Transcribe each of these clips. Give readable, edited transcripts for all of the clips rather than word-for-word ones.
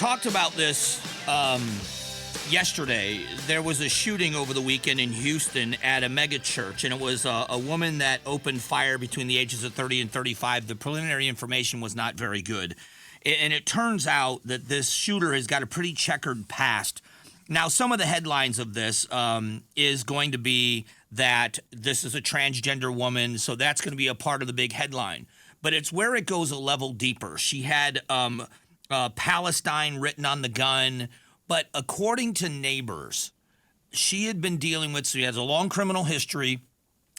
talked about this yesterday. There was a shooting over the weekend in Houston at a mega church, and it was a woman that opened fire between the ages of 30 and 35. The preliminary information was not very good. And it turns out that this shooter has got a pretty checkered past. Now, some of the headlines of this is going to be that this is a transgender woman, so that's going to be a part of the big headline. But it's where it goes a level deeper. She had Palestine written on the gun, but according to neighbors, she had been dealing with, so she has a long criminal history,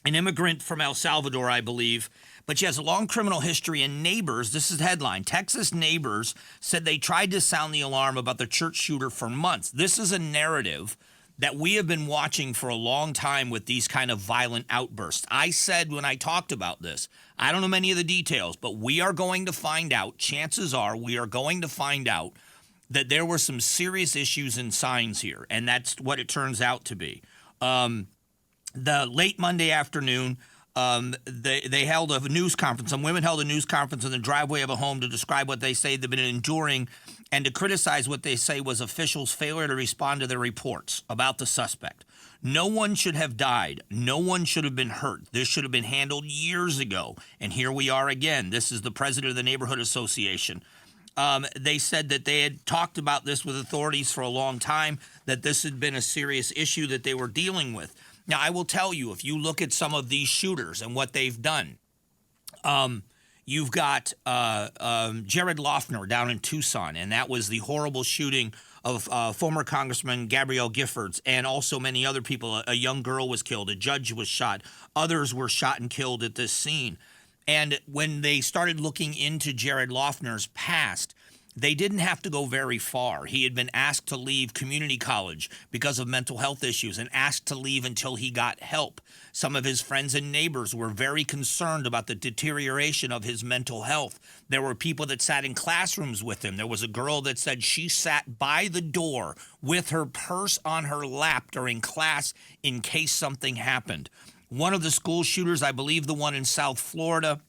an immigrant from El Salvador, I believe, but she has a long criminal history, and neighbors, this is the headline, Texas neighbors said they tried to sound the alarm about the church shooter for months. This is a narrative that we have been watching for a long time with these kind of violent outbursts. I said when I talked about this, I don't know many of the details, but we are going to find out, chances are we are going to find out that there were some serious issues and signs here, and that's what it turns out to be. The late Monday afternoon, they held a news conference. Some women held a news conference in the driveway of a home to describe what they say they've been enduring and to criticize what they say was officials' failure to respond to their reports about the suspect. No one should have died. No one should have been hurt. This should have been handled years ago. And here we are again. This is the president of the neighborhood association. They said that they had talked about this with authorities for a long time, that this had been a serious issue that they were dealing with. Now, I will tell you, if you look at some of these shooters and what they've done, you've got Jared Loughner down in Tucson, and that was the horrible shooting of former Congressman Gabrielle Giffords and also many other people. A young girl was killed. A judge was shot. Others were shot and killed at this scene. And when they started looking into Jared Loughner's past, they didn't have to go very far. He had been asked to leave community college because of mental health issues and asked to leave until he got help. Some of his friends and neighbors were very concerned about the deterioration of his mental health. There were people that sat in classrooms with him. There was a girl that said she sat by the door with her purse on her lap during class in case something happened. One of the school shooters, I believe the one in South Florida,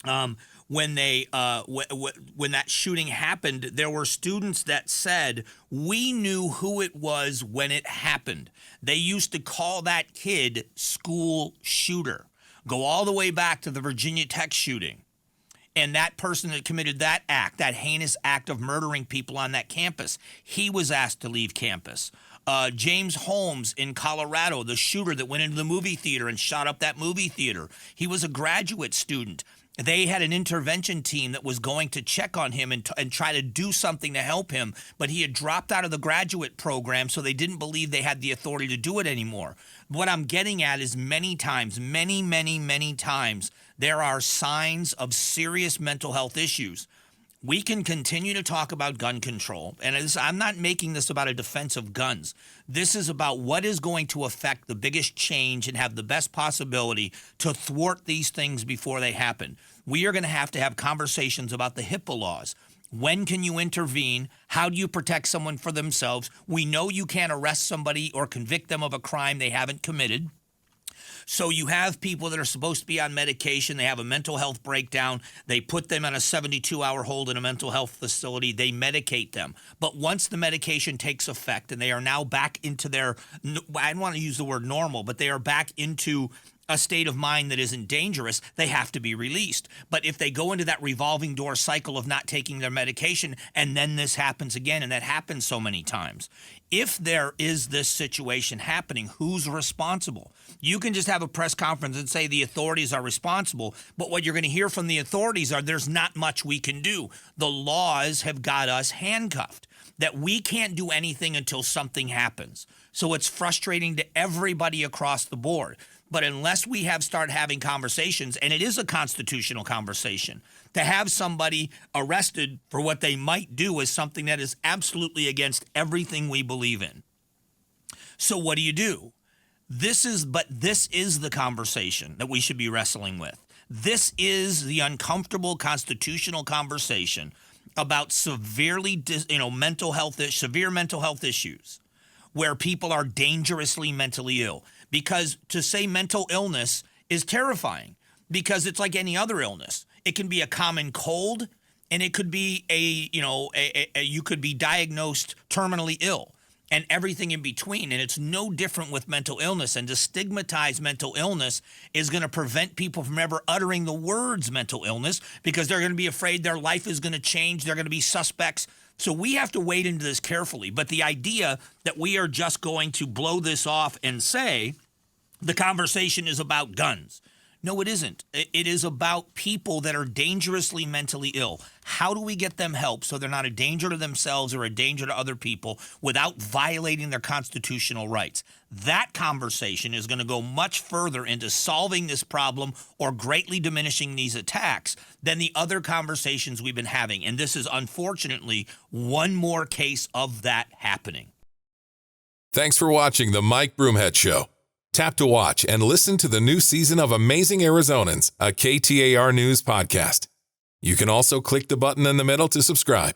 when that shooting happened, there were students that said, we knew who it was when it happened. They used to call that kid school shooter. Go all the way back to the Virginia Tech shooting. And that person that committed that act, that heinous act of murdering people on that campus, he was asked to leave campus. James Holmes in Colorado, the shooter that went into the movie theater and shot up that movie theater, he was a graduate student. They had an intervention team that was going to check on him and try to do something to help him, but he had dropped out of the graduate program, so they didn't believe they had the authority to do it anymore. What I'm getting at is many times, many times, there are signs of serious mental health issues. We can continue to talk about gun control, and I'm not making this about a defense of guns. This is about what is going to affect the biggest change and have the best possibility to thwart these things before they happen. We are going to have conversations about the HIPAA laws. When can you intervene? How do you protect someone for themselves? We know you can't arrest somebody or convict them of a crime they haven't committed. So you have people that are supposed to be on medication. They have a mental health breakdown. They put them on a 72-hour hold in a mental health facility. They medicate them. But once the medication takes effect and they are now back into their, I don't want to use the word normal, but they are back into a state of mind that isn't dangerous, they have to be released. But if they go into that revolving door cycle of not taking their medication and then this happens again, and that happens so many times, if there is this situation happening, who's responsible? You can just have a press conference and say the authorities are responsible, but what you're going to hear from the authorities are there's not much we can do. The laws have got us handcuffed, that we can't do anything until something happens. So it's frustrating to everybody across the board. But unless we start having conversations, and it is a constitutional conversation, to have somebody arrested for what they might do is something that is absolutely against everything we believe in. So what do? This is the conversation that we should be wrestling with. This is the uncomfortable constitutional conversation about severe mental health issues where people are dangerously mentally ill. Because to say mental illness is terrifying because it's like any other illness. It can be a common cold. and it could be you could be diagnosed terminally ill and everything in between. And it's no different with mental illness. And to stigmatize mental illness is going to prevent people from ever uttering the words mental illness because they're going to be afraid their life is going to change. They're going to be suspects. So we have to wade into this carefully. But the idea that we are just going to blow this off and say the conversation is about guns. No, it isn't. It is about people that are dangerously mentally ill. How do we get them help so they're not a danger to themselves or a danger to other people without violating their constitutional rights? That conversation is going to go much further into solving this problem or greatly diminishing these attacks than the other conversations we've been having. And this is unfortunately one more case of that happening. Thanks for watching the Mike Broomhead Show. Tap to watch and listen to the new season of Amazing Arizonans, a KTAR News podcast. You can also click the button in the middle to subscribe.